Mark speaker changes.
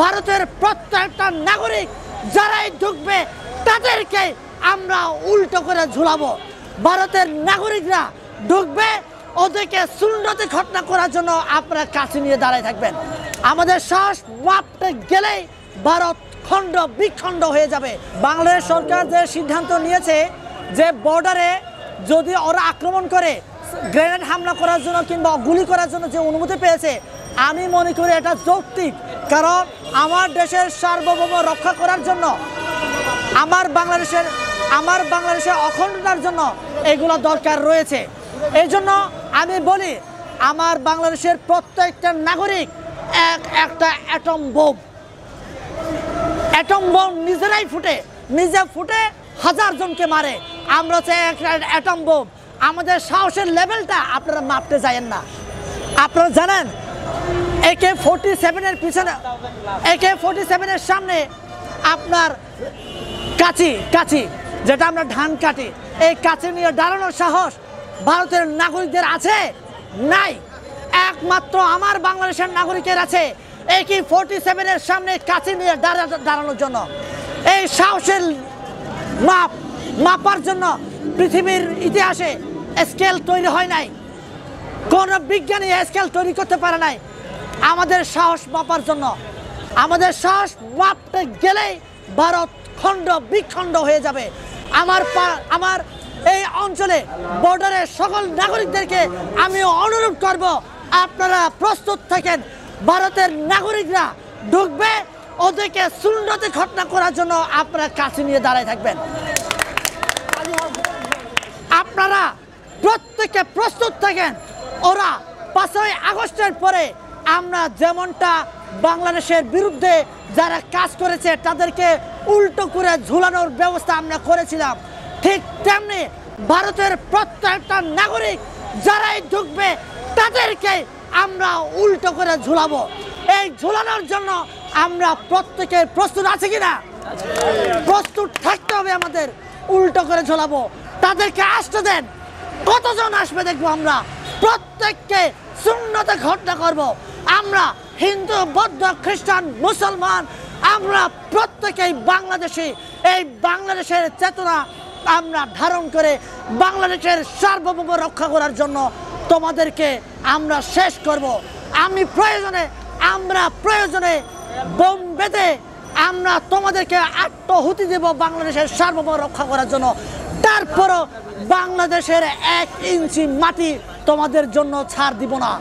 Speaker 1: ভারতের প্রত্যেকটা নাগরিক যারাই ঢুকবে তাদেরকে আমরা উল্টো করে ঝুলাবো। ভারতের নাগরিকরা ঢুকবে, ওদেরকে সুন্নতি ঘটনা করার জন্য আপনারা কাছে নিয়ে দাঁড়ায় থাকবেন। আমাদের সাহস মাপতে গেলেই ভারত খণ্ড বিখণ্ড হয়ে যাবে। বাংলাদেশ সরকার যে সিদ্ধান্ত নিয়েছে যে বর্ডারে যদি ওরা আক্রমণ করে গ্রেনেড হামলা করার জন্য কিংবা গুলি করার জন্য যে অনুমতি পেয়েছে, আমি মনে করি এটা যৌক্তিক। কারণ আমার দেশের সার্বভৌম রক্ষা করার জন্য, আমার বাংলাদেশের অখণ্ডতার জন্য এগুলো দরকার রয়েছে। এই জন্য আমি বলি, আমার বাংলাদেশের প্রত্যেকটা নাগরিক একটা অ্যাটম বোম নিজেরাই নিজে ফুটে হাজার জনকে মারে। আমরা চাই একটা অ্যাটম বোম। আমাদের সাহসের লেভেলটা আপনারা মাপতে যায়েন না। আপনারা জানেন AK-47 পিছনে, AK-47 সামনে আপনার কাঁচি যেটা আমরা ধান কাটি, এই কাঁচি নিয়ে দাঁড়ানোর সাহস ভারতের নাগরিকদের আছে? নাই। একমাত্র আমার বাংলাদেশের নাগরিকের আছে AK-47 সামনে কাঁচি নিয়ে দাঁড়ানোর জন্য। এই সাহসের মাপার জন্য পৃথিবীর ইতিহাসে স্কেল তৈরি হয় নাই, কোন বিজ্ঞানী স্কেল তৈরি করতে পারে নাই আমাদের সাহস মাপার জন্য। আমাদের সাহস মাপতে গেলেই ভারত খণ্ড বিখণ্ড হয়ে যাবে। আমার এই অঞ্চলে বর্ডারের সকল নাগরিকদেরকে আমি অনুরোধ করব, আপনারা প্রস্তুত থাকেন। ভারতের নাগরিকরা ঢুকবে, ওদেরকে সুন্নতি ঘটনা করার জন্য আপনারা কাছে নিয়ে দাঁড়ায় থাকবেন। আপনারা প্রত্যেকে প্রস্তুত থাকেন। ওরা 5ই আগস্টের পরে আমরা যেমনটা বাংলাদেশের বিরুদ্ধে যারা কাজ করেছে তাদেরকে উল্টো করে ঝুলানোর ব্যবস্থা আমরা করেছিলাম, ঠিক তেমনি ভারতের প্রত্যেকটা নাগরিক যারাই ঢুকবে তাদেরকে আমরা উল্টো করে ঝুলাবো। এই ঝুলানোর জন্য আমরা প্রত্যেকে প্রস্তুত আছে কিনা? প্রস্তুত থাকতে হবে আমাদের। উল্টো করে ঝোলাবো, তাদেরকে আসতে দেন। কতজন আসবে দেখবো আমরা। প্রত্যেককে সুন্নতে ঘটনা করব। আমরা হিন্দু, বৌদ্ধ, খ্রিস্টান, মুসলমান, আমরা প্রত্যেকেই বাংলাদেশি। এই বাংলাদেশের চেতনা আমরা ধারণ করে বাংলাদেশের সার্বভৌম রক্ষা করার জন্য তোমাদেরকে আমরা শেষ করব। আমরা প্রয়োজনে বোম বেঁধে আমরা তোমাদেরকে আত্মহুতি দেব বাংলাদেশের সার্বভৌম রক্ষা করার জন্য। তারপরও বাংলাদেশের 1 ইঞ্চি মাটি তোমাদের জন্য ছাড় দিব না।